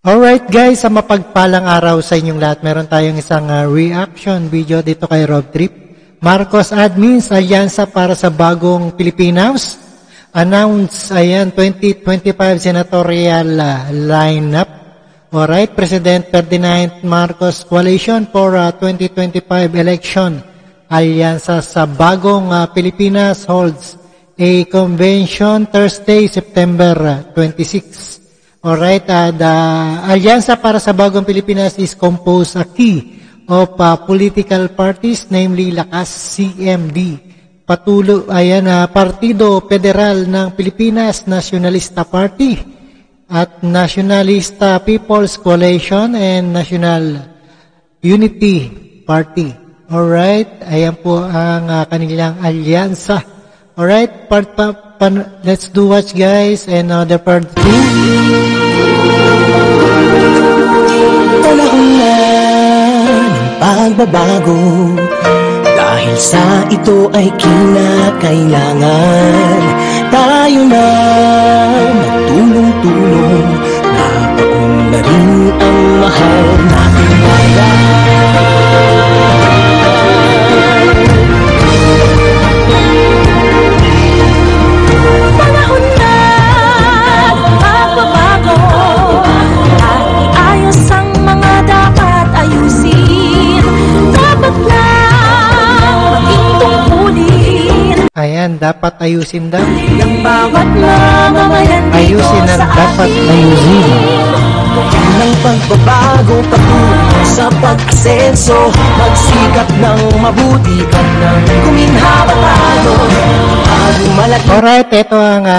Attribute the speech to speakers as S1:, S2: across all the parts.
S1: Alright guys, sa mapagpalang araw sa inyong lahat, meron tayong isang reaction video dito kay Rob Trip. Marcos Admins, Alyansa para sa Bagong Pilipinas. Announce, 2025 senatorial lineup. Alright, President Ferdinand Marcos Coalition for 2025 election. Alyansa sa Bagong Pilipinas holds a convention Thursday, September 26. Alright, the Alyansa para sa Bagong Pilipinas is composed a key of political parties, namely Lakas, CMD, Partido Federal ng Pilipinas, Nacionalista Party, at Nationalista People's Coalition, and National Unity Party. Alright, ayan po ang kanilang alyansa. Alright, let's do watch guys, and the part 2.
S2: Panahon na ng pagbabago, dahil sa ito ay kinakailangan tayo na magtulong-tulong, napaunlarin ang mahal nating bayan.
S1: Ayan, dapat ayusin daw.
S2: Ayusin
S1: ang dapat ayusin.
S2: Ng pagbabago patungo sa pag-asenso, magsikap ng mabuti at ng kuminhabatado.
S1: Alright, ito ang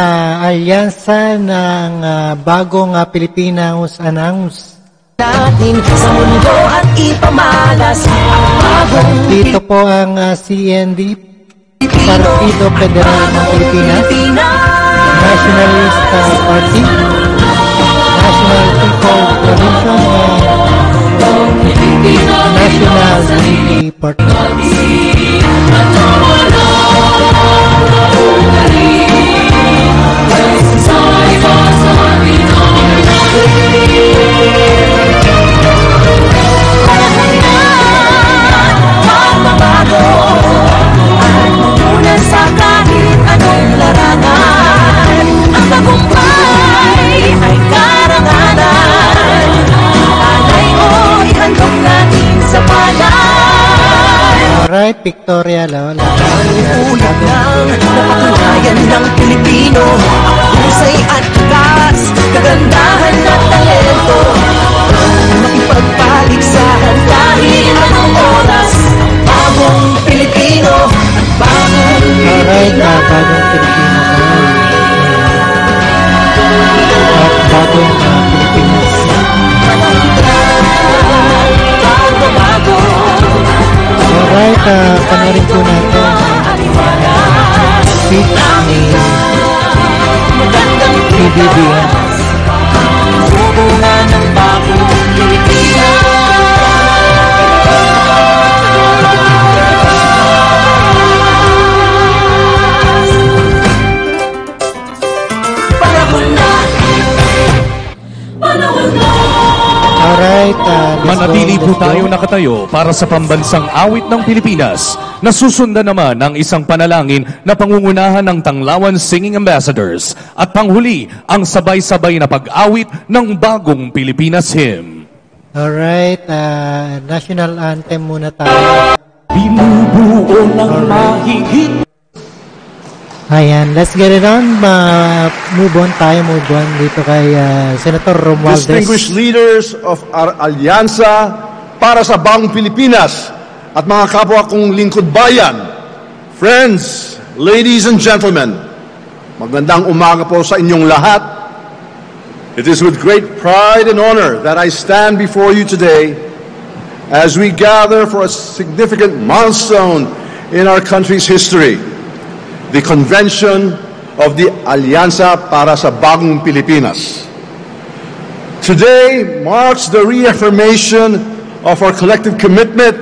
S1: alyansa ng Bagong Pilipinas announce
S2: natin sa mundo at ipamalas ang bagong
S1: dito po ang CND, Partido Federal ng Pilipinas, Nationalista Party, National People's Coalition, and National Unity Party.
S2: sa kahit anong larangan, ang tagumpay ay karangalan. Alay o ihandog natin sa bayan.
S1: Alright, Victoria Lola.
S2: Ang ulat ng napatunayan ng Pilipino, ang husay at taas, kagandahan at talento, makipagpaligsahan kahit anong oras. Bagong Pilipino at bagong
S1: Alright, Bagong Pilipino at Bagong Pilipinas. Alright, panorin po natin speech ni PBBM.
S2: Hubungan ng Bagong Pilipinas.
S1: Alright,
S3: manatili po tayo nakatayo para sa pambansang awit ng Pilipinas na susundan naman ng isang panalangin na pangungunahan ng Tanglawan Singing Ambassadors at panghuli ang sabay-sabay na pag-awit ng Bagong Pilipinas Hymn.
S1: Alright, national anthem muna tayo.
S2: Binubuo ng mahigit.
S1: Ayan, let's get it on. Move on dito kay Senator Romualdez.
S4: Distinguished leaders of our Alyansa para sa Bagong Pilipinas at mga kapwa kong lingkod bayan, friends, ladies and gentlemen, magandang umaga po sa inyong lahat. It is with great pride and honor that I stand before you today as we gather for a significant milestone in our country's history. The convention of the Alyansa para sa Bagong Pilipinas. Today marks the reaffirmation of our collective commitment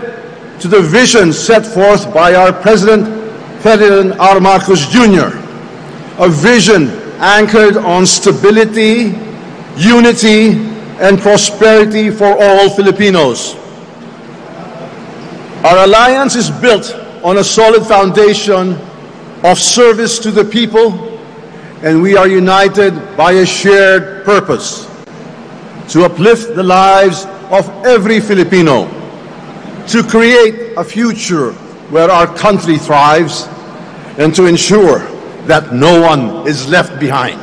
S4: to the vision set forth by our President Ferdinand R. Marcos Jr., a vision anchored on stability, unity, and prosperity for all Filipinos. Our alliance is built on a solid foundation of service to the people, and we are united by a shared purpose to uplift the lives of every Filipino, to create a future where our country thrives, and to ensure that no one is left behind.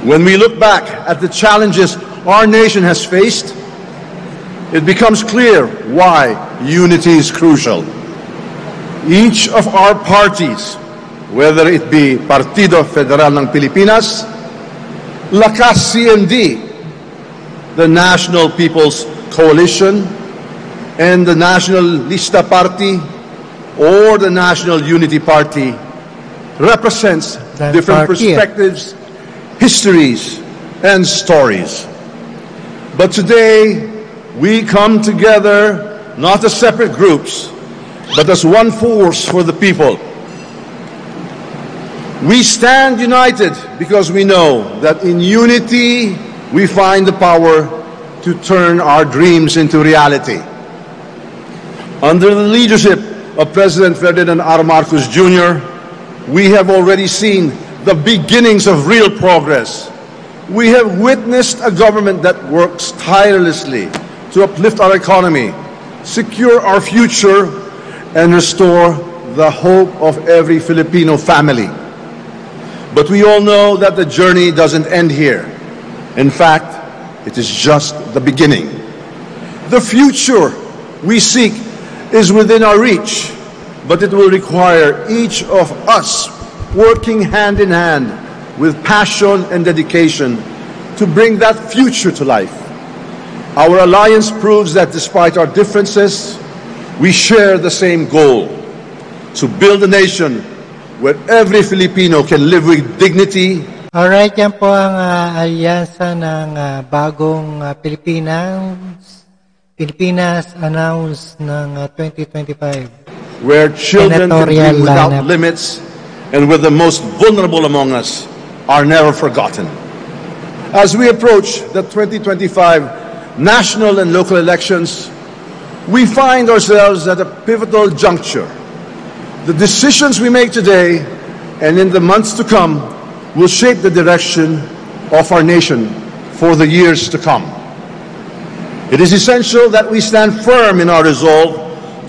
S4: When we look back at the challenges our nation has faced, it becomes clear why unity is crucial. Each of our parties, whether it be Partido Federal ng Pilipinas, Lakas CND, the National People's Coalition, and the National Lista Party, or the National Unity Party, represents different perspectives, histories, and stories. But today, we come together not as separate groups, but as one force for the people. We stand united because we know that in unity we find the power to turn our dreams into reality. Under the leadership of President Ferdinand R. Marcos Jr., we have already seen the beginnings of real progress. We have witnessed a government that works tirelessly to uplift our economy, secure our future, and restore the hope of every Filipino family. But we all know that the journey doesn't end here. In fact, it is just the beginning. The future we seek is within our reach, but it will require each of us working hand in hand with passion and dedication to bring that future to life. Our alliance proves that despite our differences, we share the same goal: to build a nation where every Filipino can live with dignity.
S1: Alright, yan po ang alyansa ng bagong Pilipinas announced ng 2025.
S4: Where children can
S1: Senatorial
S4: live without
S1: lineup.
S4: limits, and where the most vulnerable among us are never forgotten. As we approach the 2025 national and local elections, we find ourselves at a pivotal juncture. The decisions we make today and in the months to come will shape the direction of our nation for the years to come. It is essential that we stand firm in our resolve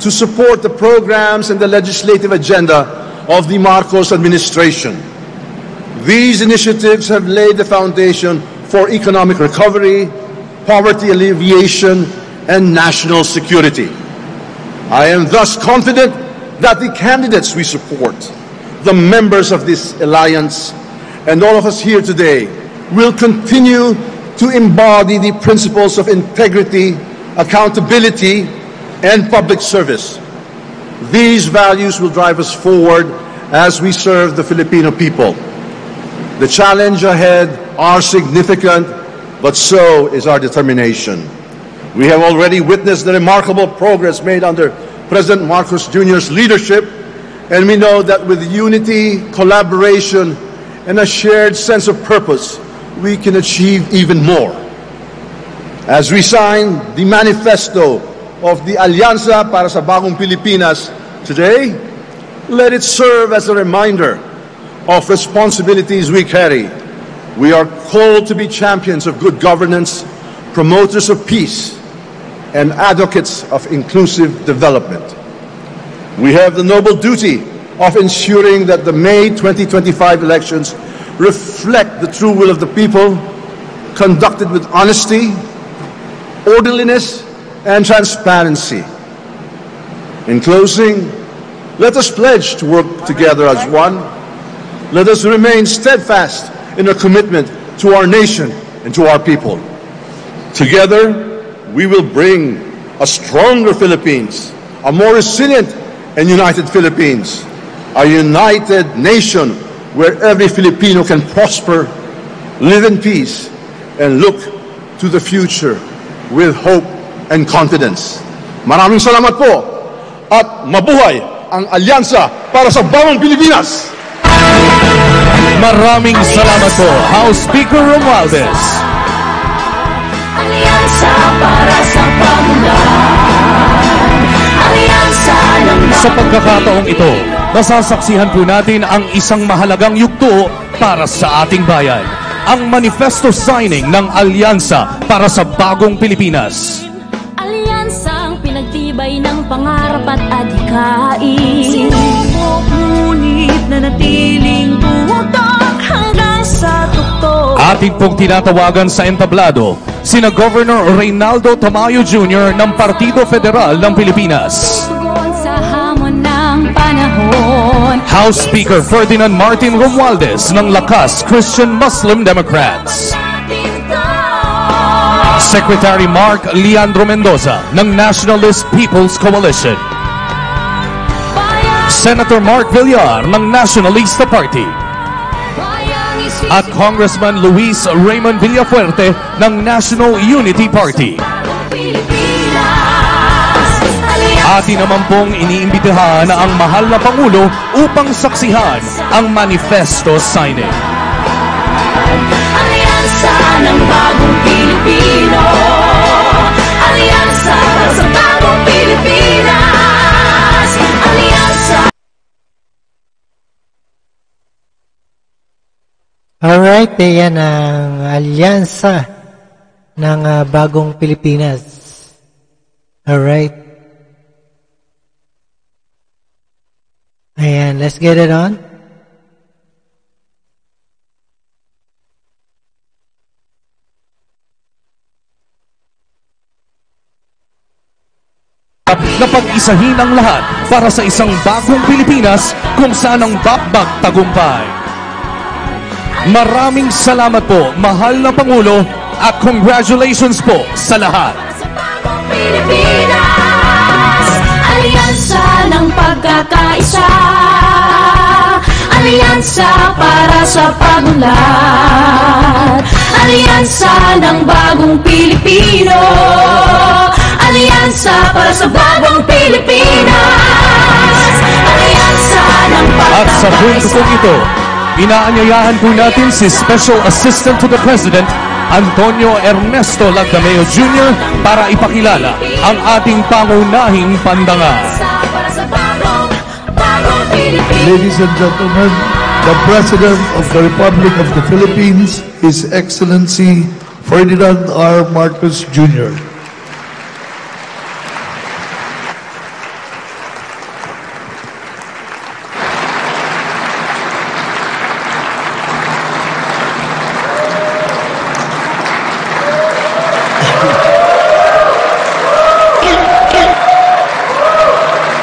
S4: to support the programs and the legislative agenda of the Marcos administration. These initiatives have laid the foundation for economic recovery, poverty alleviation, and national security. I am thus confident that the candidates we support, the members of this alliance, and all of us here today will continue to embody the principles of integrity, accountability, and public service. These values will drive us forward as we serve the Filipino people. The challenge ahead are significant, but so is our determination. We have already witnessed the remarkable progress made under President Marcos Jr.'s leadership, and we know that with unity, collaboration, and a shared sense of purpose, we can achieve even more. As we sign the manifesto of the Alianza para sa Bagong Pilipinas today, let it serve as a reminder of responsibilities we carry. We are called to be champions of good governance, promoters of peace, and advocates of inclusive development. We have the noble duty of ensuring that the May 2025 elections reflect the true will of the people, conducted with honesty, orderliness, and transparency. In closing, let us pledge to work together as one. Let us remain steadfast in our commitment to our nation and to our people. Together, we will bring a stronger Philippines, a more resilient and united Philippines, a united nation where every Filipino can prosper, live in peace, and look to the future with hope and confidence. Maraming salamat po at mabuhay ang Alyansa para sa Bagong Pilipinas!
S3: Maraming salamat po, House Speaker Romualdez.
S2: Alyansa para sa pagunlad. Alyansa ng
S3: Sa pagkakataong ito, masasaksihan po natin ang isang mahalagang yugto para sa ating bayan. Ang manifesto signing ng Alyansa para sa Bagong Pilipinas.
S5: Alyansang pinagtibay ng pangarap at adhikain.
S2: Sinubok ngunit nanatiling tutok hanggang sa tuktok.
S3: Ating pong tinatawagan sa entablado, sina Governor Reynaldo Tamayo Jr. ng Partido Federal ng Pilipinas.
S5: Tugon sa hamon ng panahon.
S3: House Speaker Ferdinand Martin Romualdez ng Lakas Christian Muslim Democrats. Secretary Mark Leandro Mendoza ng Nationalist People's Coalition. Senator Mark Villar ng Nationalista Party. At Congressman Luis Raymond Villafuerte ng National Unity Party. Atin naman pong iniimbitahan ang mahal na Pangulo upang saksihan ang manifesto signing.
S2: Alyansa ng bagong Pilipino. Alyansa para sa bagong Pilipinas. Alyansa.
S1: Alright, yan ang Alyansa ng Bagong Pilipinas. Alright. Ayan, let's get it on.
S3: Na pag-isahin ang lahat para sa isang bagong Pilipinas kung saan ang bakbak tagumpay. Maraming salamat po, mahal na Pangulo, at congratulations po sa lahat.
S2: Pilipinas, alyansa ng pagkakaisa. Alyansa para sa pagunlad. Alyansa ng bagong Pilipino. Alyansa para sa bagong Pilipinas. Alyansa ng pagkakaisa.
S3: At sa punto pong ito, inaanyayahan po natin si Special Assistant to the President Antonio Ernesto Lagdameo Jr. para ipakilala ang ating pangunahing pandangal.
S6: Ladies and gentlemen, the President of the Republic of the Philippines, His Excellency Ferdinand R. Marcos Jr.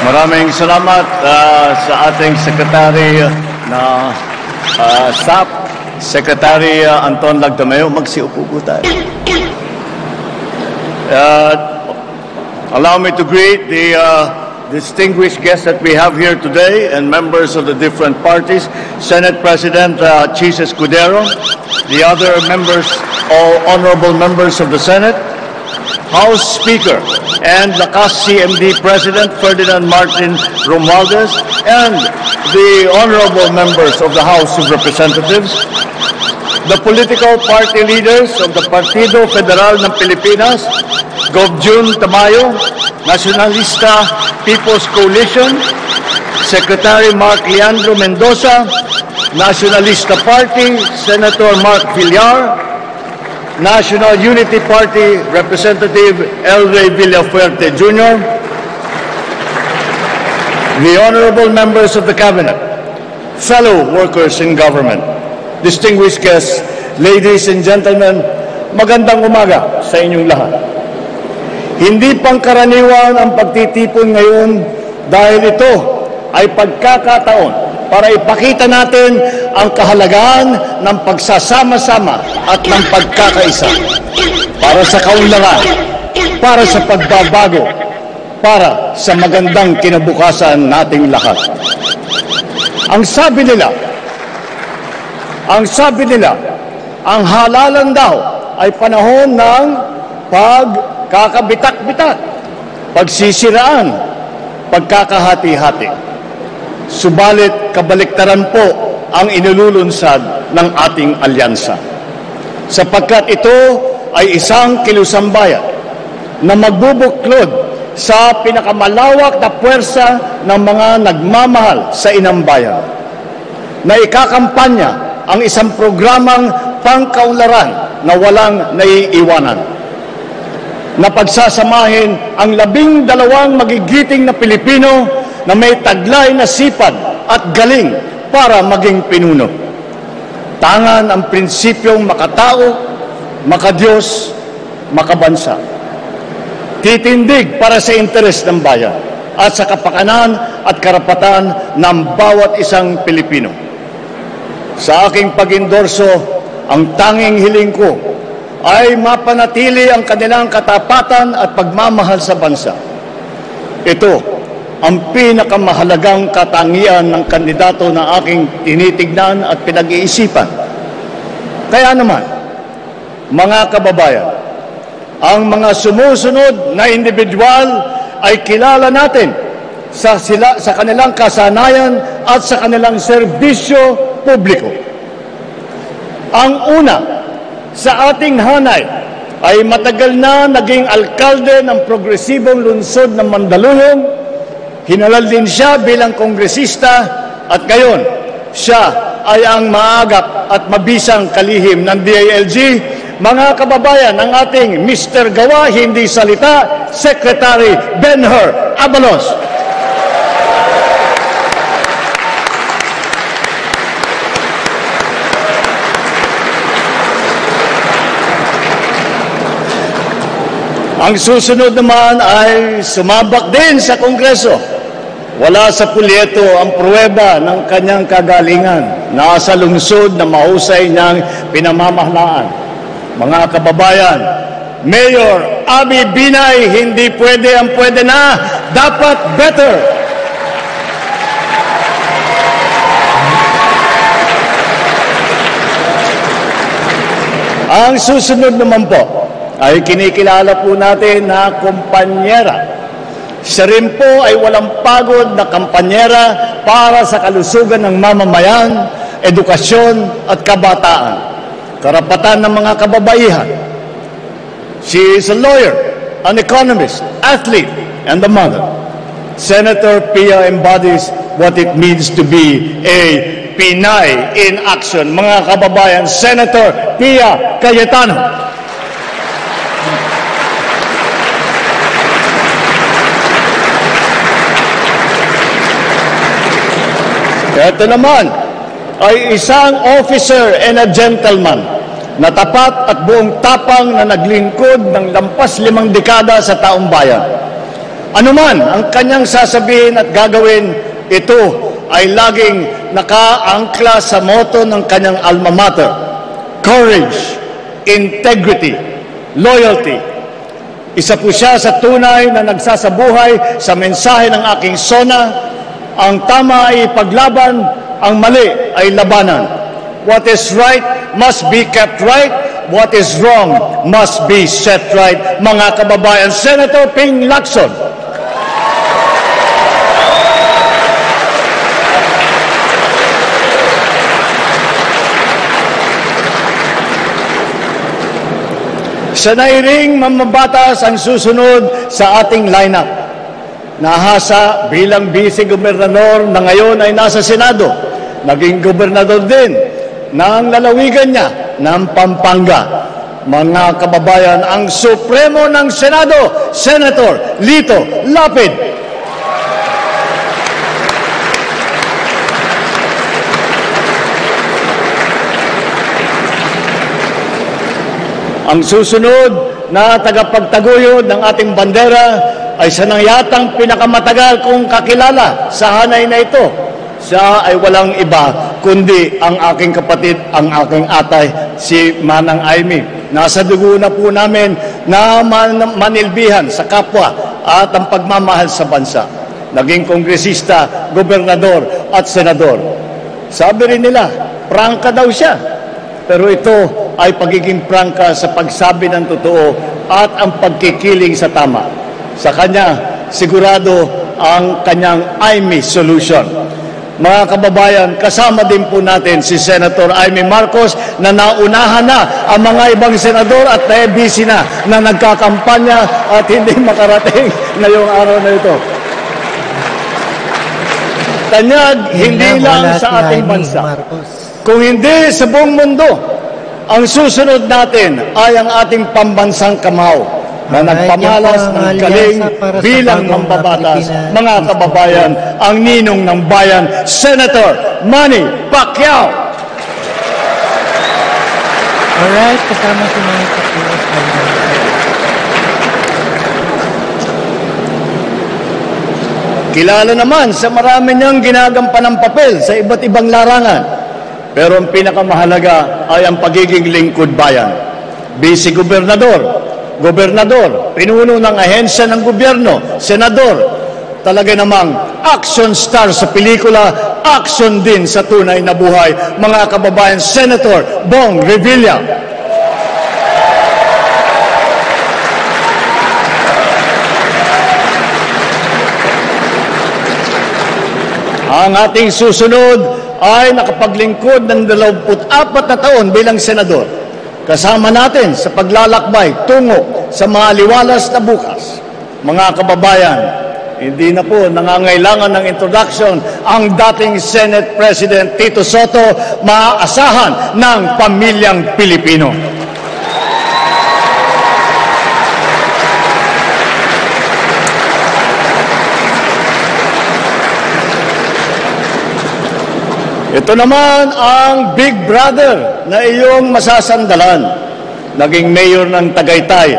S7: Maraming salamat sa ating Secretary na SAP, Secretary Anton Lagdameo. Magsiupo po tayo. Allow me to greet the distinguished guests that we have here today and members of the different parties. Senate President Chis Escudero, the other members, all honorable members of the Senate, House Speaker and Lakas CMD President Ferdinand Martin Romualdez, and the honorable members of the House of Representatives, the political party leaders of the Partido Federal ng Pilipinas, Gov. Jun Tamayo, Nacionalista People's Coalition, Secretary Mark Leandro Mendoza, Nacionalista Party, Senator Mark Villar, National Unity Party Representative El Rey Villafuerte Jr., the honorable members of the Cabinet, fellow workers in government, distinguished guests, ladies and gentlemen, magandang umaga sa inyong lahat. Hindi pangkaraniwan ang pagtitipon ngayon dahil ito ay pagkakataon para ipakita natin ang kahalagahan ng pagsasama-sama at ng pagkakaisa para sa kaunlaran, para sa pagbabago, para sa magandang kinabukasan nating lahat. Ang sabi nila, ang halalan daw ay panahon ng pagkakabitak-bitak, pagsisiraan, pagkakahati-hati. Subalit kabaliktaran po ang inululunsad ng ating alyansa. Sapagkat ito ay isang kilusang bayan na magbubuklod sa pinakamalawak na puwersa ng mga nagmamahal sa inang bayan, na ikakampanya ang isang programang pangkaunlaran na walang naiiwanan, na pagsasamahin ang 12 magigiting na Pilipino na may taglay na sipag at galing para maging pinuno. Tangan ang prinsipyong makatao, makadiyos, makabansa. Titindig para sa interes ng bayan at sa kapakanan at karapatan ng bawat isang Pilipino. Sa aking pag-endorso, ang tanging hiling ko ay mapanatili ang kanilang katapatan at pagmamahal sa bansa. Ito ang pinakamahalagang katangian ng kandidato na aking tinitignan at pinag-iisipan. Kaya naman, mga kababayan, ang mga sumusunod na individual ay kilala natin sa kanilang kasanayan at sa kanilang serbisyo publiko. Ang una sa ating hanay ay matagal na naging alkalde ng progresibong lungsod ng Mandaluyong. Hinalal din siya bilang kongresista at ngayon siya ay ang maagap at mabisang kalihim ng DILG. Mga kababayan, ang ating Mr. Gawa, Hindi Salita, Secretary Benher Abalos. Ang susunod naman ay sumabak din sa Kongreso. Wala sa pulyeto ang pruweba ng kanyang kagalingan. Nasa lungsod na mahusay niyang pinamamahalaan. Mga kababayan, Mayor Abby Binay, hindi pwede ang pwede na, dapat better. Ang susunod naman po ay kinikilala po natin na kumpanyera. Siya rin po ay walang pagod na kampanyera para sa kalusugan ng mamamayan, edukasyon at kabataan. Karapatan ng mga kababaihan. She is a lawyer, an economist, athlete, and a mother. Senator Pia embodies what it means to be a Pinay in action. Mga kababayan, Senator Pia Cayetano. Ito naman ay isang officer and a gentleman na tapat at buong tapang na naglingkod ng lampas 5 dekada sa taong bayan. Ano man ang kanyang sasabihin at gagawin, ito ay laging nakaangkla sa motto ng kanyang alma mater: courage, integrity, loyalty. Isa po siya sa tunay na nagsasabuhay sa mensahe ng aking SONA: ang tama ay paglaban, ang mali ay labanan. What is right must be kept right. What is wrong must be set right. Mga kababayan, Senator Ping Lacson. Sanay ring mamabatas ang susunod sa ating lineup. Nahasa bilang vice-gobernador na ngayon ay nasa Senado. Naging gobernador din ng lalawigan niya ng Pampanga. Mga kababayan, ang Supremo ng Senado, Senator Lito Lapid. Ang susunod na tagapagtaguyod ng ating bandera ay siya nang yatang pinakamatagal kong kakilala sa hanay na ito. Siya ay walang iba kundi ang aking kapatid, ang aking atay, si Manang Aimee. Nasa dugo na po namin na manilbihan sa kapwa at ang pagmamahal sa bansa. Naging kongresista, gobernador at senador. Sabi rin nila, prangka daw siya. Pero ito ay pagiging prangka sa pagsabi ng totoo at ang pagkikiling sa tama. Sa kanya, sigurado ang kanyang Aimee solution. Mga kababayan, kasama din po natin si Senator Amy Marcos na naunahan na ang mga ibang senador at busy na nagkakampanya at hindi makarating ngayong araw na ito. Tanyag, hindi lang sa ating bansa, kung hindi sa buong mundo, ang susunod natin ay ang ating pambansang kamao na nagpamalas ng galing bilang mambabatas, mga kababayan, ang ninong ng bayan, Senator Manny Pacquiao.
S1: Alright, kasama si Manny Pacquiao.
S7: Kilala naman sa marami niyang ginagampanang papel sa iba't ibang larangan. Pero ang pinakamahalaga ay ang pagiging lingkod bayan. Vice Gobernador, pinuno ng ahensya ng gobyerno, senador, talaga namang action star sa pelikula, action din sa tunay na buhay, mga kababayan, Senator Bong Revilla. Ang ating susunod ay nakapaglingkod ng 24 na taon bilang senador. Kasama natin sa paglalakbay tungo sa maaliwalas na bukas. Mga kababayan, hindi na po nangangailangan ng introduction ang dating Senate President Tito Soto, maaasahan ng pamilyang Pilipino. Ito naman ang big brother na iyong masasandalan. Naging mayor ng Tagaytay,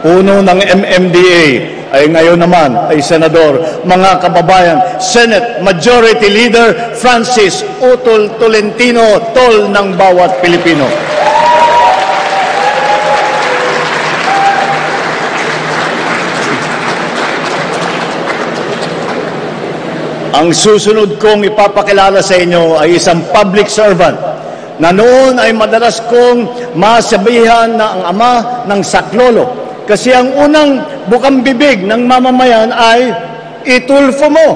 S7: puno ng MMDA, ay ngayon naman ay senador. Mga kababayan, Senate Majority Leader Francis Utol Tolentino, tol ng bawat Pilipino. Ang susunod kong ipapakilala sa inyo ay isang public servant na noon ay madalas kong masabihan na ang ama ng saklolo. Kasi ang unang bukang bibig ng mamamayan ay itulfo mo.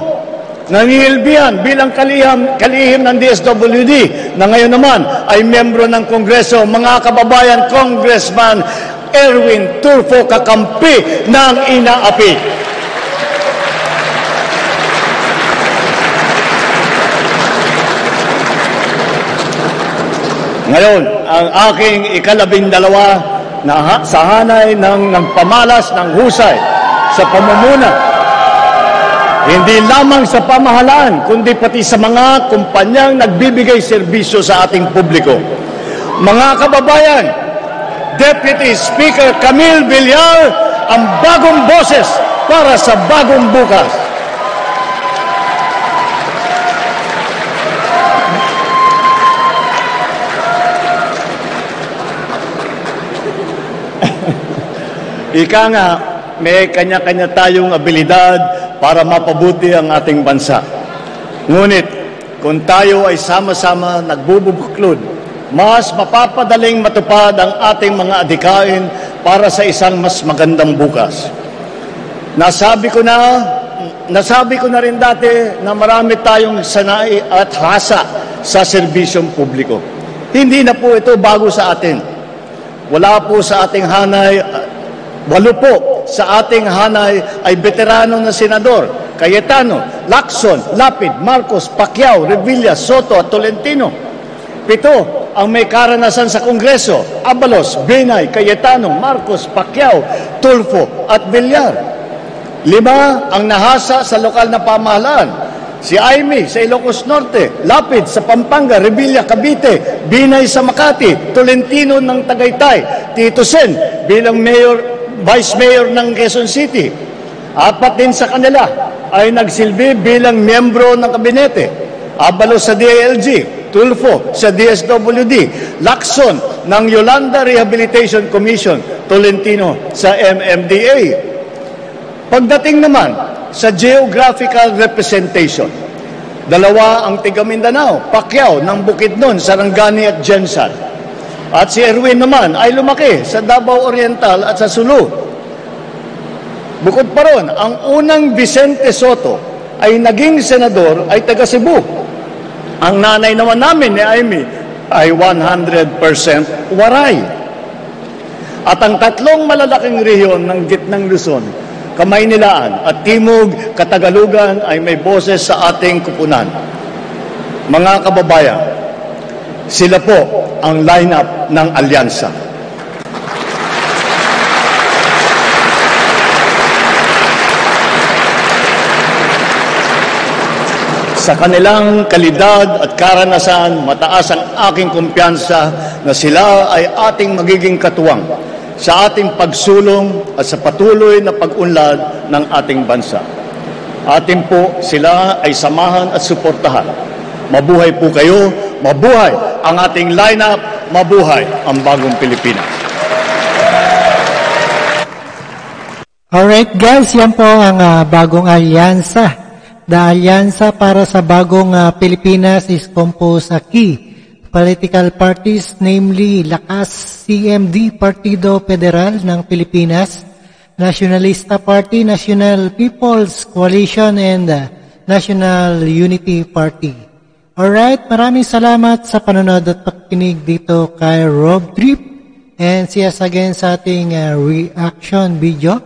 S7: Nanginilbihan bilang kalihim ng DSWD na ngayon naman ay membro ng Kongreso. Mga kababayan, Congressman Erwin Tulfo, kakampi ng inaapi. Ngayon, ang aking ika-12 na sa hanay ng pamalas ng husay sa pamumuna, hindi lamang sa pamahalaan, kundi pati sa mga kumpanyang nagbibigay serbisyo sa ating publiko. Mga kababayan, Deputy Speaker Camille Villar, ang bagong boses para sa bagong bukas. Ika nga, may kanya-kanya tayong abilidad para mapabuti ang ating bansa. Ngunit, kung tayo ay sama-sama nagbubuklod, mas mapapadaling matupad ang ating mga adhikain para sa isang mas magandang bukas. Nasabi ko na rin dati na marami tayong sanay at hasa sa serbisyong publiko. Hindi na po ito bago sa atin. Wala po sa ating hanay. 8 po sa ating hanay ay veterano na senador, Cayetano, Lacson, Lapid, Marcos, Pacquiao, Revilla, Soto at Tolentino. 7 ang may karanasan sa Kongreso, Abalos, Binay, Cayetano, Marcos, Pacquiao, Tulfo at Villar. 5 ang nahasa sa lokal na pamahalaan, si Aimee sa Ilocos Norte, Lapid sa Pampanga, Revilla, Cavite, Binay sa Makati, Tolentino ng Tagaytay, Tito Sen bilang Vice Mayor ng Quezon City. 4 din sa kanila ay nagsilbi bilang miyembro ng kabinete. Abalos sa DILG, Tulfo sa DSWD, Lacson ng Yolanda Rehabilitation Commission, Tolentino sa MMDA. Pagdating naman sa geographical representation, 2 ang tiga Mindanao, Pacquiao ng Bukidnon, Sarangani at Jensan. At si Erwin naman ay lumaki sa Davao Oriental at sa Sulu. Bukod pa ron, ang unang Vicente Soto ay naging senador ay taga Cebu. Ang nanay naman namin ni Amy ay 100% Waray. At ang tatlong malalaking rehiyon ng gitnang Luzon, Kamaynilaan at Timog Katagalugan ay may boses sa ating kupunan. Mga kababayan, sila po ang lineup ng alyansa. Sa kanilang kalidad at karanasan, mataas ang aking kumpiyansa na sila ay ating magiging katuwang sa ating pagsulong at sa patuloy na pag-unlad ng ating bansa. Atin po sila ay samahan at suportahan. Mabuhay po kayo, mabuhay ang ating lineup, mabuhay ang bagong Pilipinas.
S1: Alright guys, yan po ang bagong alyansa. The alyansa para sa bagong Pilipinas is composed of key political parties, namely Lakas CMD, Partido Federal ng Pilipinas, Nacionalista Party, National People's Coalition, and National Unity Party. Alright, maraming salamat sa panonood at pakikinig dito kay Rob Trip, and see us again sa ating reaction video,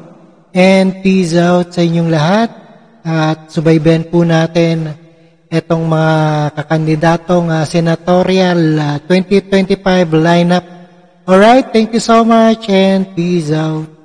S1: and peace out sa inyong lahat. At subaybayan po natin itong mga kakandidatong senatorial 2025 lineup. Alright, thank you so much and peace out.